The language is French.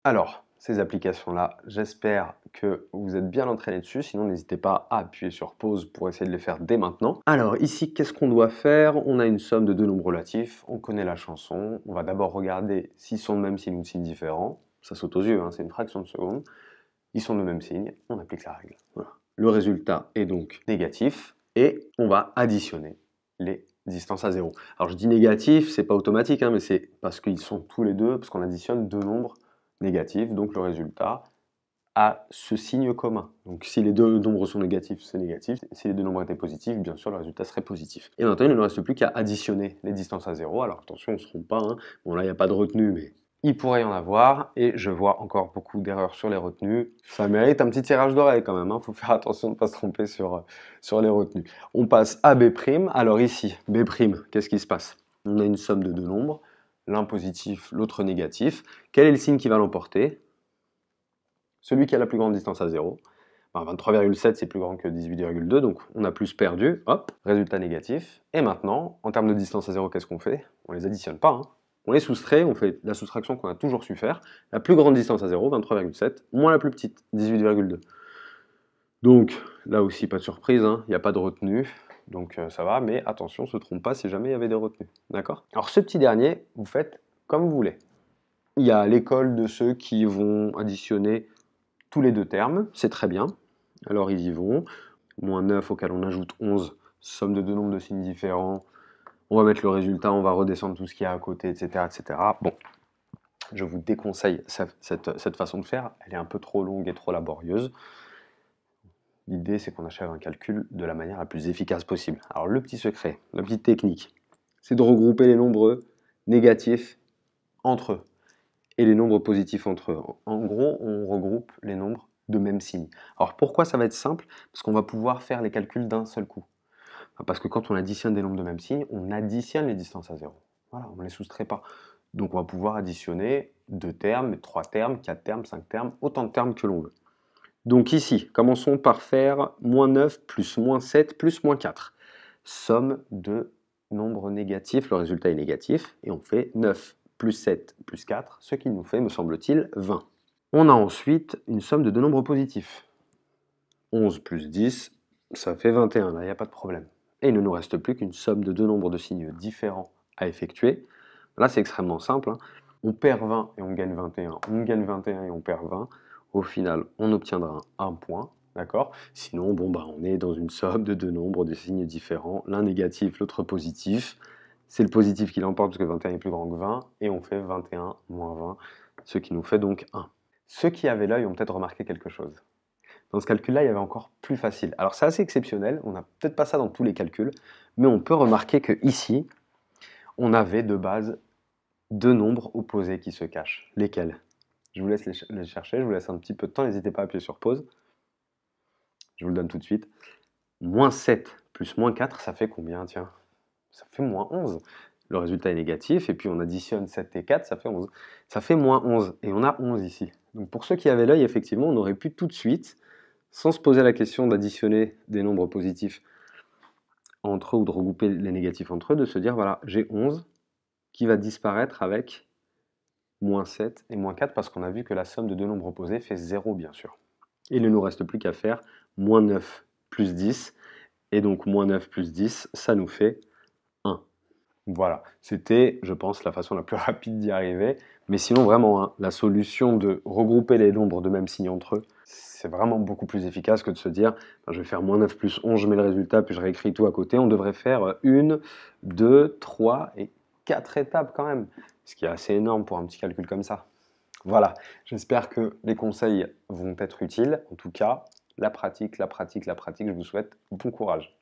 Alors, ces applications-là, j'espère que vous êtes bien entraînés dessus, sinon n'hésitez pas à appuyer sur pause pour essayer de les faire dès maintenant. Alors ici, qu'est-ce qu'on doit faire? On a une somme de deux nombres relatifs, on connaît la chanson, on va d'abord regarder s'ils sont de même signe ou de signe différent, ça saute aux yeux, hein, c'est une fraction de seconde, ils sont de même signe, on applique la règle. Voilà. Le résultat est donc négatif et on va additionner les distances à zéro. Alors je dis négatif, c'est pas automatique, hein, mais c'est parce qu'ils sont tous les deux, parce qu'on additionne deux nombres négatif, donc le résultat a ce signe commun. Donc si les deux nombres sont négatifs, c'est négatif. Si les deux nombres étaient positifs, bien sûr, le résultat serait positif. Et maintenant, il ne nous reste plus qu'à additionner les distances à zéro. Alors attention, on ne se trompe pas. Hein. Bon, là, il n'y a pas de retenue, mais il pourrait y en avoir. Et je vois encore beaucoup d'erreurs sur les retenues. Ça mérite un petit tirage d'oreille quand même. Il faut faire attention de ne pas se tromper sur les retenues. On passe à B'. Alors ici, B', qu'est-ce qui se passe? On a une somme de deux nombres. L'un positif, l'autre négatif. Quel est le signe qui va l'emporter? Celui qui a la plus grande distance à 0. 23,7 c'est plus grand que 18,2, donc on a plus perdu. Hop, résultat négatif. Et maintenant, en termes de distance à 0, qu'est-ce qu'on fait? On les additionne pas, hein. On les soustrait, on fait la soustraction qu'on a toujours su faire. La plus grande distance à 0, 23,7, moins la plus petite, 18,2. Donc là aussi, pas de surprise, hein, il n'y a pas de retenue. Donc ça va, mais attention, ne se trompe pas si jamais il y avait des retenues. D'accord? Alors ce petit dernier, vous faites comme vous voulez. Il y a l'école de ceux qui vont additionner tous les deux termes, c'est très bien. Alors ils y vont. Moins 9 auquel on ajoute 11, somme de deux nombres de signes différents. On va mettre le résultat, on va redescendre tout ce qu'il y a à côté, etc. etc. Bon, je vous déconseille cette façon de faire. Elle est un peu trop longue et trop laborieuse. L'idée, c'est qu'on achève un calcul de la manière la plus efficace possible. Alors le petit secret, la petite technique, c'est de regrouper les nombres négatifs entre eux et les nombres positifs entre eux. En gros, on regroupe les nombres de même signe. Alors pourquoi ça va être simple? Parce qu'on va pouvoir faire les calculs d'un seul coup. Parce que quand on additionne des nombres de même signe, on additionne les distances à zéro. Voilà, on ne les soustrait pas. Donc on va pouvoir additionner 2 termes, 3 termes, 4 termes, 5 termes, autant de termes que l'on veut. Donc ici, commençons par faire moins 9 plus moins 7 plus moins 4. Somme de nombres négatifs, le résultat est négatif, et on fait 9 plus 7 plus 4, ce qui nous fait, me semble-t-il, 20. On a ensuite une somme de deux nombres positifs. 11 plus 10, ça fait 21, là il n'y a pas de problème. Et il ne nous reste plus qu'une somme de deux nombres de signes différents à effectuer. Là c'est extrêmement simple, hein. On perd 20 et on gagne 21, on gagne 21 et on perd 20. Au final, on obtiendra un point, d'accord? Sinon, bon, bah, on est dans une somme de deux nombres de signes différents, l'un négatif, l'autre positif. C'est le positif qui l'emporte parce que 21 est plus grand que 20, et on fait 21 moins 20, ce qui nous fait donc 1. Ceux qui avaient l'œil ont peut-être remarqué quelque chose. Dans ce calcul-là, il y avait encore plus facile. Alors c'est assez exceptionnel, on n'a peut-être pas ça dans tous les calculs, mais on peut remarquer que ici, on avait de base deux nombres opposés qui se cachent. Lesquels? Je vous laisse les chercher, je vous laisse un petit peu de temps, n'hésitez pas à appuyer sur pause. Je vous le donne tout de suite. Moins 7 plus moins 4, ça fait combien, tiens? Ça fait moins 11. Le résultat est négatif, et puis on additionne 7 et 4, ça fait 11. Ça fait moins 11, et on a 11 ici. Donc pour ceux qui avaient l'œil, effectivement, on aurait pu tout de suite, sans se poser la question d'additionner des nombres positifs entre eux ou de regrouper les négatifs entre eux, de se dire, voilà, j'ai 11 qui va disparaître avec moins 7 et moins 4, parce qu'on a vu que la somme de deux nombres opposés fait 0, bien sûr. Et il ne nous reste plus qu'à faire moins 9 plus 10, et donc moins 9 plus 10, ça nous fait 1. Voilà, c'était, je pense, la façon la plus rapide d'y arriver. Mais sinon, vraiment, hein, la solution de regrouper les nombres de même signe entre eux, c'est vraiment beaucoup plus efficace que de se dire, je vais faire moins 9 plus 11, je mets le résultat, puis je réécris tout à côté. On devrait faire 1, 2, 3 et 4 étapes quand même, ce qui est assez énorme pour un petit calcul comme ça. Voilà, j'espère que les conseils vont être utiles. En tout cas, la pratique, je vous souhaite bon courage.